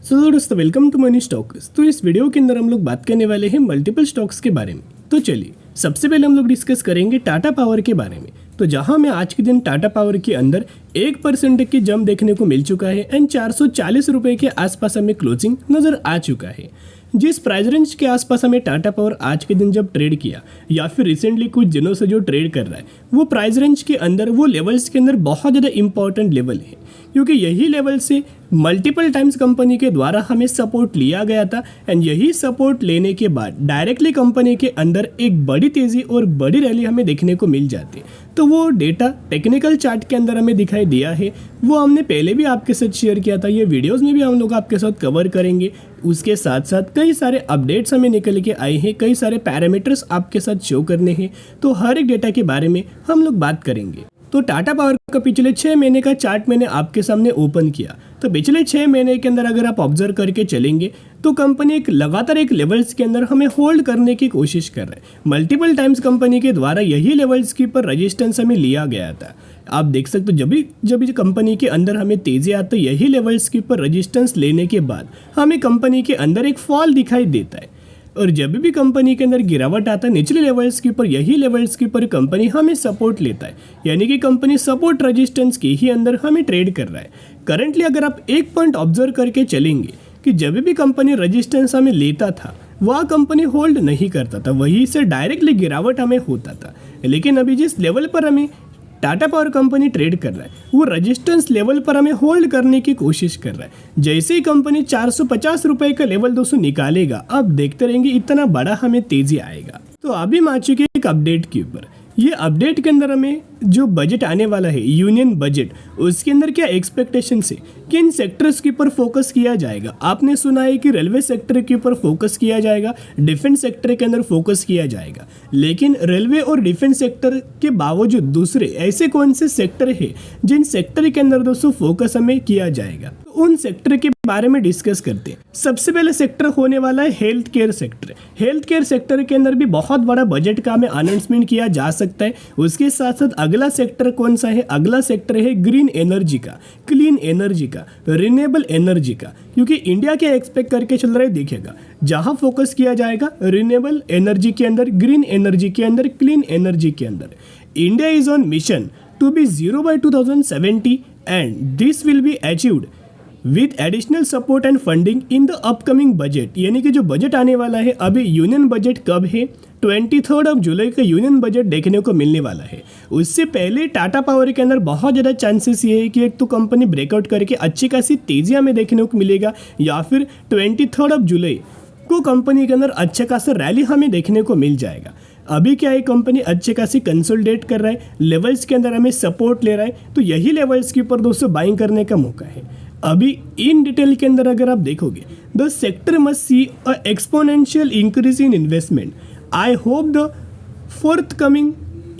सो दोस्तों welcome to money stocks. तो इस वीडियो के अंदर हम लोग बात करने वाले हैं मल्टीपल स्टॉक्स के बारे में। तो चलिए सबसे पहले हम लोग डिस्कस करेंगे टाटा पावर के बारे में। तो जहां में आज के दिन टाटा पावर के अंदर 1% की जंप देखने को मिल चुका है एंड 440 रुपये के आसपास हमें क्लोजिंग नजर आ चुका है। जिस प्राइस रेंज के आसपास हमें टाटा पावर आज के दिन जब ट्रेड किया या फिर रिसेंटली कुछ दिनों से जो ट्रेड कर रहा है वो प्राइस रेंज के अंदर वो लेवल्स के अंदर बहुत ज़्यादा इंपॉर्टेंट लेवल है, क्योंकि यही लेवल से मल्टीपल टाइम्स कंपनी के द्वारा हमें सपोर्ट लिया गया था एंड यही सपोर्ट लेने के बाद डायरेक्टली कंपनी के अंदर एक बड़ी तेज़ी और बड़ी रैली हमें देखने को मिल जाती है। तो वो डेटा टेक्निकल चार्ट के अंदर हमें दिखाई दिया है, वो हमने पहले भी आपके साथ शेयर किया था, ये वीडियोस में भी हम लोग आपके साथ कवर करेंगे। उसके साथ साथ कई सारे अपडेट्स हमें निकल के आए हैं, कई सारे पैरामीटर्स आपके साथ शो करने हैं, तो हर एक डेटा के बारे में हम लोग बात करेंगे। तो टाटा पावर का पिछले 6 महीने का चार्ट मैंने आपके सामने ओपन किया। तो पिछले 6 महीने के अंदर अगर आप ऑब्जर्व करके चलेंगे तो कंपनी एक लगातार एक लेवल्स के अंदर हमें होल्ड करने की कोशिश कर रहा है। मल्टीपल टाइम्स कंपनी के द्वारा यही लेवल्स के ऊपर रजिस्टेंस हमें लिया गया था। आप देख सकते हो जब भी कंपनी के अंदर हमें तेजी आती है यही लेवल्स के ऊपर रजिस्टेंस लेने के बाद हमें कंपनी के अंदर एक फॉल दिखाई देता है, और जब भी कंपनी के अंदर गिरावट आता है निचले लेवल्स के ऊपर यही लेवल्स के ऊपर कंपनी हमें सपोर्ट लेता है, यानी कि कंपनी सपोर्ट रेजिस्टेंस के ही अंदर हमें ट्रेड कर रहा है। करंटली अगर आप एक पॉइंट ऑब्जर्व करके चलेंगे कि जब भी कंपनी रेजिस्टेंस हमें लेता था वह कंपनी होल्ड नहीं करता था, वहीं से डायरेक्टली गिरावट हमें होता था। लेकिन अभी जिस लेवल पर हमें टाटा पावर कंपनी ट्रेड कर रहा है वो रेजिस्टेंस लेवल पर हमें होल्ड करने की कोशिश कर रहा है। जैसे ही कंपनी 450 रुपये का लेवल दोस्तों निकालेगा, अब देखते रहेंगे इतना बड़ा हमें तेजी आएगा। तो अभी हम आ चुके हैं एक अपडेट के ऊपर। ये अपडेट के अंदर हमें जो बजट आने वाला है यूनियन बजट, उसके अंदर क्या एक्सपेक्टेशन है, किन सेक्टर्स के ऊपर फोकस किया जाएगा। आपने सुना है कि रेलवे सेक्टर के ऊपर फोकस किया जाएगा, डिफेंस सेक्टर के अंदर फोकस किया जाएगा, लेकिन रेलवे और डिफेंस सेक्टर के बावजूद दूसरे ऐसे कौन से सेक्टर है जिन सेक्टर के अंदर दोस्तों फोकस हमें किया जाएगा, तो उन सेक्टर के बारे में डिस्कस करते हैं। सबसे पहले सेक्टर होने वाला है health care sector. Health care sector के अंदर भी बहुत बड़ा बजट का हमें अनाउंसमेंट किया जा सकता है। उसके साथ साथ अगला सेक्टर कौन सा है, अगला सेक्टर है ग्रीन एनर्जी का, क्लीन एनर्जी का, रिन्यूएबल एनर्जी का, क्योंकि इंडिया क्या एक्सपेक्ट करके चल रहा है देखिएगा, जहां फोकस किया जाएगा रिन्यूएबल एनर्जी के अंदर, ग्रीन एनर्जी के अंदर, क्लीन एनर्जी के अंदर। India is on mission to be zero by 2070 and this will be achieved with additional support and funding in the upcoming budget. यानी कि जो बजट आने वाला है, अभी यूनियन बजट कब है, 23 जुलाई का यूनियन बजट देखने को मिलने वाला है। उससे पहले टाटा पावर के अंदर बहुत ज़्यादा चांसेस ये है कि एक तो कंपनी ब्रेकआउट करके अच्छी खासी तेजी हमें देखने को मिलेगा, या फिर 23 जुलाई को कंपनी के अंदर अच्छा खासा रैली हमें देखने को मिल जाएगा। अभी क्या है, कंपनी अच्छे खासी कंसोलिडेट कर रहा है, लेवल्स के अंदर हमें सपोर्ट ले रहा है, तो यही लेवल्स के ऊपर दोस्तों बाइंग करने का मौका है। अभी इन डिटेल के अंदर अगर आप देखोगे, the sector must see a exponential increase in investment. I hope the forthcoming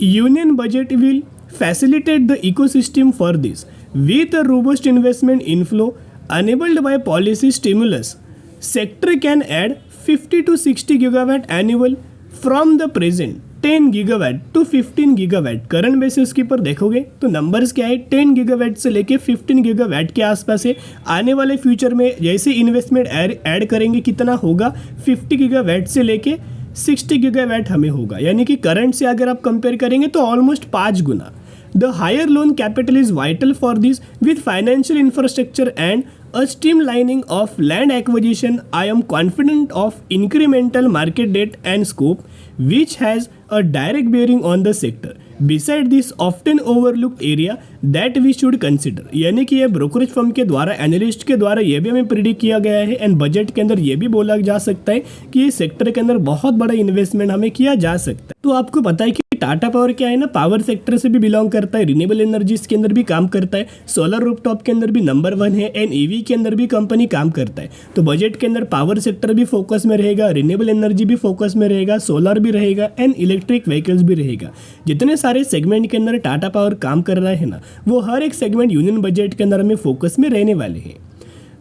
union budget will facilitate the ecosystem for this with a robust investment inflow enabled by policy stimulus. Sector can add 50 to 60 gigawatt annual from the present 10 gigawatt to 15 gigawatt. Current basis के ऊपर देखोगे तो numbers क्या है, 10 gigawatt से लेके 15 gigawatt के आसपास है। आने वाले फ्यूचर में जैसे इन्वेस्टमेंट ऐड करेंगे कितना होगा, 50 गीगावाट से लेके 60 गीगावाट हमें होगा, यानी कि करंट से अगर आप कंपेयर करेंगे तो ऑलमोस्ट 5 गुना। The higher loan capital is vital for this with financial infrastructure and a streamlining of land acquisition. I am confident of incremental market depth and scope which has a direct bearing on the sector. Beside this often overlooked area that we should consider, यानी कि ये brokerage firm के द्वारा, analyst के द्वारा ये भी हमें प्रिडिक्ट किया गया है एंड बजट के अंदर ये भी बोला जा सकता है कि इस सेक्टर के अंदर बहुत बड़ा इन्वेस्टमेंट हमें किया जा सकता है। तो आपको पता है कि टाटा पावर क्या है ना, पावर सेक्टर से भी बिलोंग करता है, रिन्यूएबल एनर्जीज के अंदर भी काम करता है, सोलर रूफटॉप के अंदर भी नंबर 1 है एंड ईवी के अंदर भी कंपनी काम करता है। तो बजट के अंदर पावर सेक्टर भी फोकस में रहेगा, रिन्यूएबल एनर्जी भी फोकस में रहेगा, सोलर भी रहेगा एंड इलेक्ट्रिक व्हीकल्स भी रहेगा। जितने सारे सेगमेंट के अंदर टाटा पावर काम कर रहा है ना, वो हर एक सेगमेंट यूनियन बजट के अंदर हमें फोकस में रहने वाले हैं।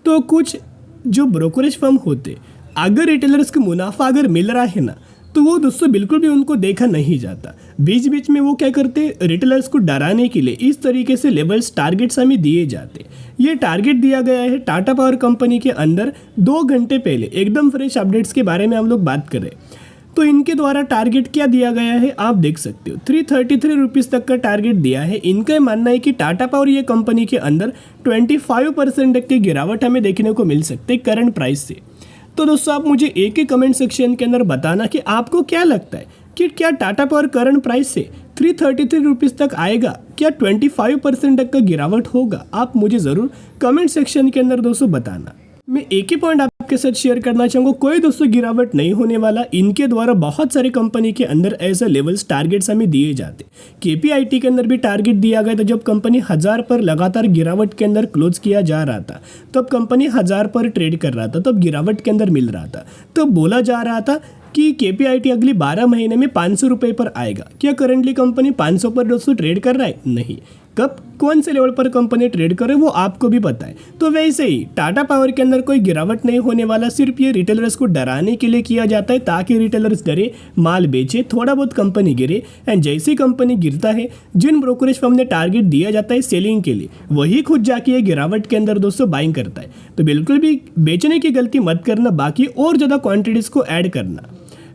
तो कुछ जो ब्रोकरेज फर्म होते, अगर रिटेलर्स को मुनाफा अगर मिल रहा है ना, तो वो दोस्तों बिल्कुल भी उनको देखा नहीं जाता। बीच बीच में वो क्या करते, रिटेलर्स को डराने के लिए इस तरीके से लेवल्स टारगेट्स हमें दिए जाते, ये टारगेट दिया गया है टाटा पावर कंपनी के अंदर 2 घंटे पहले, एकदम फ्रेश अपडेट्स के बारे में हम लोग बात कर रहे हैं। तो इनके द्वारा टारगेट क्या दिया गया है आप देख सकते हो, 333 रुपीज़ तक का टारगेट दिया है। इनका मानना है कि टाटा पावर ये कंपनी के अंदर 25% तक की गिरावट हमें देखने को मिल सकती है करंट प्राइस से। तो दोस्तों आप मुझे एक ही कमेंट सेक्शन के अंदर बताना कि आपको क्या लगता है कि क्या टाटा पावर करंट प्राइस से 333 रुपीज़ तक आएगा, क्या 25% तक का गिरावट होगा? आप मुझे ज़रूर कमेंट सेक्शन के अंदर दोस्तों बताना। मैं एक ही पॉइंट आपके साथ शेयर करना चाहूँगा, कोई दोस्तों गिरावट नहीं होने वाला। इनके द्वारा बहुत सारी कंपनी के अंदर ऐसे लेवल्स टारगेट्स हमें दिए जाते। केपीआईटी के अंदर भी टारगेट दिया गया था, जब कंपनी 1000 पर लगातार गिरावट के अंदर क्लोज किया जा रहा था, तब कंपनी 1000 पर ट्रेड कर रहा था, तब गिरावट के अंदर मिल रहा था। तो बोला जा रहा था कि केपीआईटी अगली 12 महीने में 500 रुपये पर आएगा। क्या करंटली कंपनी 500 पर दोस्तों ट्रेड कर रहा है? नहीं। कब कौन से लेवल पर कंपनी ट्रेड करे वो आपको भी पता है। तो वैसे ही टाटा पावर के अंदर कोई गिरावट नहीं होने वाला, सिर्फ ये रिटेलर्स को डराने के लिए किया जाता है, ताकि रिटेलर्स डरे, माल बेचे, थोड़ा बहुत कंपनी गिरे। एंड जैसी कंपनी गिरता है, जिन ब्रोकरेज फर्म ने टारगेट दिया जाता है सेलिंग के लिए, वही खुद जाके ये गिरावट के अंदर दोस्तों बाइंग करता है। तो बिल्कुल भी बेचने की गलती मत करना, बाकी और ज़्यादा क्वान्टिटीज़ को ऐड करना।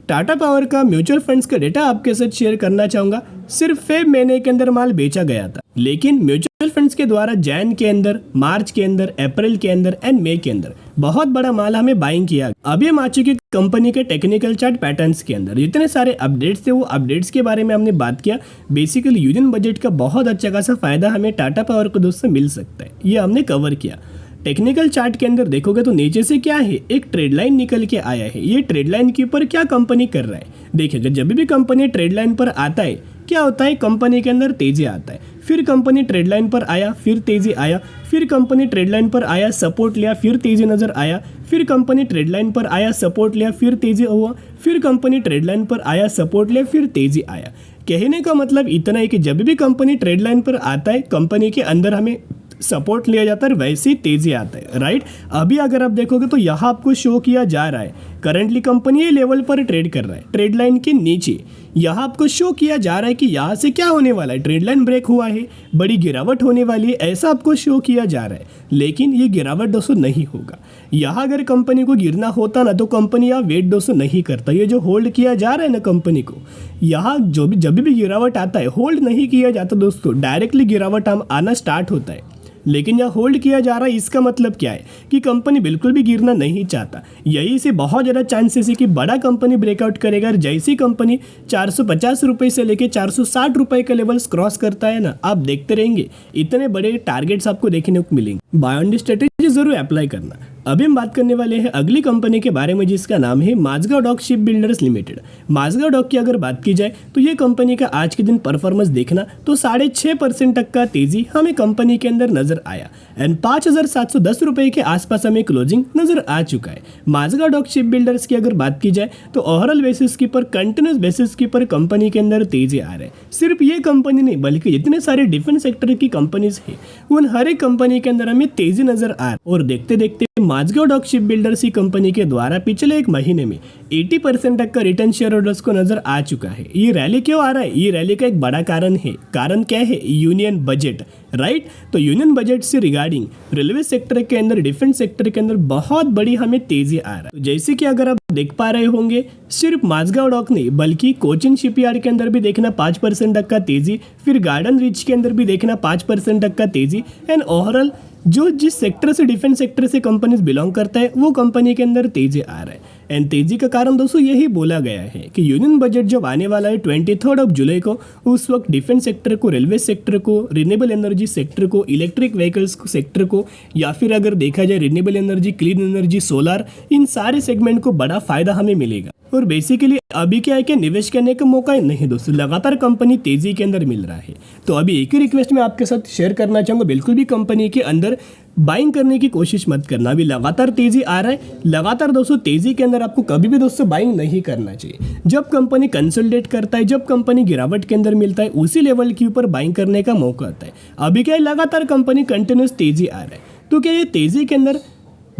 टाटा पावर का म्यूचुअल फंड्स का डेटा आपके साथ शेयर करना चाहूँगा। सिर्फ फेब महीने के अंदर माल बेचा गया था, लेकिन म्यूचुअल फंड्स के द्वारा जैन के अंदर, मार्च के अंदर, अप्रैल के अंदर एंड मई के अंदर बहुत बड़ा माल हमें बाइंग किया। अभी हम आ चुके कंपनी के टेक्निकल चार्ट पैटर्न्स के अंदर। जितने सारे अपडेट्स थे वो अपडेट्स के बारे में हमने बात किया। बेसिकली यूनियन बजट का बहुत अच्छा खासा फायदा हमें टाटा पावर को दोस्तों मिल सकता है, ये हमने कवर किया। टेक्निकल चार्ट के अंदर देखोगे तो नीचे से क्या है, एक ट्रेड लाइन निकल के आया है। ये ट्रेड लाइन के ऊपर क्या कंपनी कर रहा है, देखिएगा जब भी कंपनी ट्रेड लाइन पर आता है क्या होता है, कंपनी के अंदर तेजी आता है। फिर कंपनी ट्रेड लाइन पर आया, फिर तेजी आया, फिर कंपनी ट्रेड लाइन पर आया, सपोर्ट लिया, फिर तेजी नजर आया, फिर कंपनी ट्रेड लाइन पर आया, सपोर्ट लिया, फिर तेजी हुआ, फिर कंपनी ट्रेड लाइन पर आया, सपोर्ट लिया, फिर तेजी आया। कहने का मतलब इतना है कि जब भी कंपनी ट्रेड लाइन पर आता है, कंपनी के अंदर हमें सपोर्ट लिया जाता है, वैसे ही तेजी आता है, राइट। अभी अगर आप देखोगे तो यहाँ आपको शो किया जा रहा है करंटली कंपनी ये लेवल पर ट्रेड कर रहा है, ट्रेड लाइन के नीचे। यहाँ आपको शो किया जा रहा है कि यहाँ से क्या होने वाला है, ट्रेड लाइन ब्रेक हुआ है, बड़ी गिरावट होने वाली है, ऐसा आपको शो किया जा रहा है। लेकिन ये गिरावट दोस्तों नहीं होगा। यहाँ अगर कंपनी को गिरना होता ना, तो कंपनी यहाँ वेट दोस्तों नहीं करता। ये जो होल्ड किया जा रहा है ना कंपनी को, यहाँ जब भी गिरावट आता है होल्ड नहीं किया जाता दोस्तों, डायरेक्टली गिरावट आना स्टार्ट होता है। लेकिन यहाँ होल्ड किया जा रहा है, इसका मतलब क्या है कि कंपनी बिल्कुल भी गिरना नहीं चाहता। यही से बहुत ज़्यादा चांसेस है कि बड़ा कंपनी ब्रेकआउट करेगा। और जैसी कंपनी 450 रुपये से लेके 460 रुपये का लेवल्स क्रॉस करता है ना, आप देखते रहेंगे इतने बड़े टारगेट्स आपको देखने को मिलेंगे। बाय ऑन दी स्ट्रेटेजी जरूर अप्लाई करना। अभी हम बात करने वाले हैं अगली कंपनी के बारे में, जिसका नाम है Mazagon dock ship builders limited. Mazagon dock की अगर बात की जाए तो ये कंपनी का आज के दिन परफॉर्मेंस देखना तो 6.5% तक का तेजी हमें कंपनी के अंदर नजर आया। एंड 5,710 रुपये के आसपास हमें क्लोजिंग नजर आ चुका है। माझगांव डॉक शिप बिल्डर्स की अगर बात की जाए तो ओवरऑल बेसिस के पर, कंटिन्यूस बेसिस के पर कंपनी के अंदर तेजी आ रहा है। सिर्फ ये कंपनी नहीं बल्कि जितने सारे डिफेंस सेक्टर की कंपनीज है उन हर एक कंपनी के अंदर हमें तेजी नजर आ रहा है। और देखते देखते माझगांव डॉक शिप बिल्डर्स की कंपनी के द्वारा पिछले एक महीने में 80% तक का रिटर्न शेयर होल्डर्स को नजर आ चुका है। ये रैली क्यों आ रहा है? ये रैली का एक बड़ा कारण है। कारण क्या है? Union budget, right. तो यूनियन बजट से रिगार्डिंग रेलवे सेक्टर के अंदर, डिफेंस सेक्टर के अंदर बहुत बड़ी हमें तेजी आ रहा है। तो जैसे कि अगर आप देख पा रहे होंगे, सिर्फ माझगांव डॉक नहीं बल्कि कोचिन शिपयार्ड के अंदर भी देखना 5% तक का तेजी, फिर गार्डन रिच के अंदर भी देखना 5% तक का तेजी। एंड ओवरऑल जो जिस सेक्टर से, डिफेंस सेक्टर से कंपनीज बिलोंग करता है, वो कंपनी के अंदर तेजी आ रहा है। एंड तेजी का कारण दोस्तों यही बोला गया है कि यूनियन बजट जब आने वाला है 23 जुलाई को, उस वक्त डिफेंस सेक्टर को, रेलवे सेक्टर को, रिन्यूएबल एनर्जी सेक्टर को, इलेक्ट्रिक व्हीकल्स सेक्टर को, या फिर अगर देखा जाए renewable energy, clean energy, solar, इन सारे सेगमेंट को बड़ा फायदा हमें मिलेगा। और बेसिकली अभी क्या है कि निवेश करने का मौका नहीं दोस्तों, लगातार कंपनी तेजी के अंदर मिल रहा है। तो अभी एक ही रिक्वेस्ट मैं आपके साथ शेयर करना चाहूँगा, बिल्कुल भी कंपनी के अंदर बाइंग करने की कोशिश मत करना। अभी लगातार तेजी आ रहा है, लगातार दोस्तों तेजी के अंदर आपको कभी भी दोस्तों बाइंग नहीं करना चाहिए। जब कंपनी कंसोलिडेट करता है, जब कंपनी गिरावट के अंदर मिलता है, उसी लेवल के ऊपर बाइंग करने का मौका आता है। अभी क्या है, लगातार कंपनी कंटिन्यूस तेजी आ रहा है, तो क्या ये तेजी के अंदर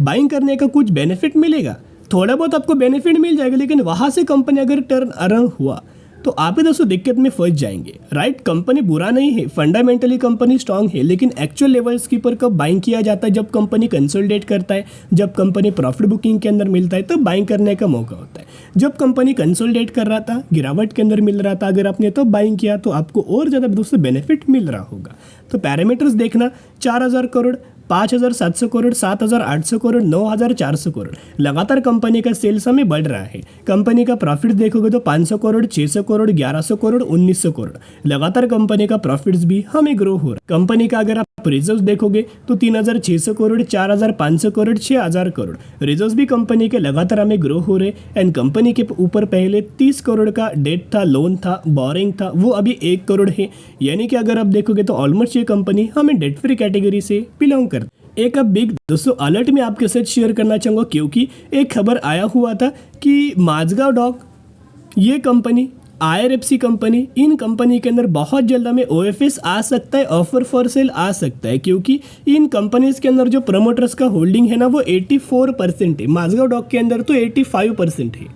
बाइंग करने का कुछ बेनिफिट मिलेगा? थोड़ा बहुत आपको बेनिफिट मिल जाएगा, लेकिन वहाँ से कंपनी अगर टर्न अराउंड हुआ तो आप ही दोस्तों दिक्कत में फंस जाएंगे। राइट, कंपनी बुरा नहीं है, फंडामेंटली कंपनी स्ट्रांग है, लेकिन एक्चुअल लेवल्स के ऊपर कब बाइंग किया जाता है, जब कंपनी कंसोलिडेट करता है, जब कंपनी प्रॉफिट बुकिंग के अंदर मिलता है, तब बाइंग करने का मौका होता है। जब कंपनी कंसोलिडेट कर रहा था, गिरावट के अंदर मिल रहा था, अगर आपने तब बाइंग किया तो आपको और ज़्यादा दोस्तों बेनिफिट मिल रहा होगा। तो पैरामीटर्स देखना, 4,000 करोड़, 5,700 करोड़, 7,800 करोड़, 9,400 करोड़, लगातार कंपनी का सेल्स हमें बढ़ रहा है। कंपनी का प्रॉफिट देखोगे तो 500 करोड़, 600 करोड़, 1100 करोड़, 1900 करोड़, लगातार कंपनी का प्रॉफिट्स भी हमें ग्रो हो रहा है। कंपनी का अगर आप रिजर्व्स देखोगे तो 3,600 करोड़, 4,500 करोड़, 6,000 करोड़, रिजर्व्स भी कंपनी के लगातार हमें ग्रो हो रहे। एंड कंपनी के ऊपर पहले 30 करोड़ का डेट था, लोन था, बोरिंग था, वो अभी 1 करोड़ है। यानी कि अगर आप देखोगे तो ऑलमोस्ट ये कंपनी हमें डेट फ्री कैटेगरी से बिलोंग करती है। एक अब बिग दोस्तों अलर्ट में आपके साथ शेयर करना चाहूँगा, क्योंकि एक खबर आया हुआ था कि माझगांव डॉक, ये कंपनी, IRFC कंपनी, इन कंपनी के अंदर बहुत जल्द हमें OFS आ सकता है, ऑफर फॉर सेल आ सकता है, क्योंकि इन कंपनीज के अंदर जो प्रमोटर्स का होल्डिंग है ना वो 84% है। माझगांव डॉक के अंदर तो 85% है।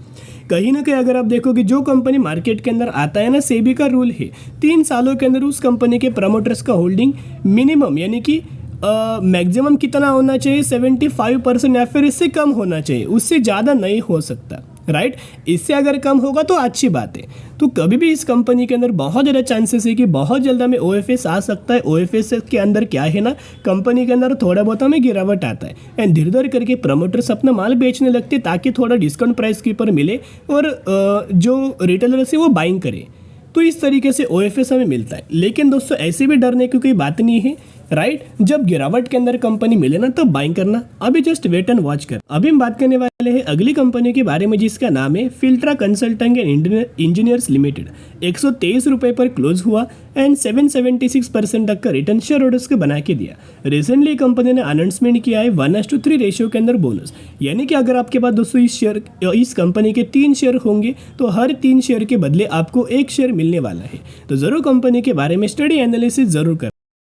कहीं ना कहीं अगर आप देखोगे जो कंपनी मार्केट के अंदर आता है ना, सेबी का रूल है 3 सालों के अंदर उस कंपनी के प्रमोटर्स का होल्डिंग मिनिमम यानी कि मैक्सिमम कितना होना चाहिए, 75% या फिर इससे कम होना चाहिए, उससे ज़्यादा नहीं हो सकता। राइट, इससे अगर कम होगा तो अच्छी बात है। तो कभी भी इस कंपनी के अंदर बहुत ज़्यादा चांसेस है कि बहुत जल्द हमें OFS आ सकता है। OFS के अंदर क्या है ना, कंपनी के अंदर थोड़ा बहुत हमें गिरावट आता है एंड धीरे धीरे करके प्रमोटर्स अपना माल बेचने लगते हैं ताकि थोड़ा डिस्काउंट प्राइस के ऊपर मिले और जो रिटेलर्स है वो बाइंग करे। तो इस तरीके से OFS हमें मिलता है। लेकिन दोस्तों ऐसे भी डरने की कोई बात नहीं है। राइट, जब गिरावट के अंदर कंपनी मिले ना तब बाइंग करना। अभी जस्ट वेट एंड वॉच कर। अभी हम बात करने वाले हैं अगली कंपनी के बारे में जिसका नाम है फिल्ट्रा कंसल्टिंग एंड इंजीनियर्स लिमिटेड। 123 रुपये पर क्लोज हुआ एंड 776% तक का रिटर्न शेयर होल्डर्स को बना के दिया। रिसेंटली कंपनी ने अनाउंसमेंट किया है 1:3 रेशियो के अंदर बोनस, यानी कि अगर आपके पास दोस्तों इस कंपनी के 3 शेयर होंगे तो हर 3 शेयर के बदले आपको 1 शेयर मिलने वाला है। तो जरूर कंपनी के बारे में स्टडी एनालिसिस जरूर कर।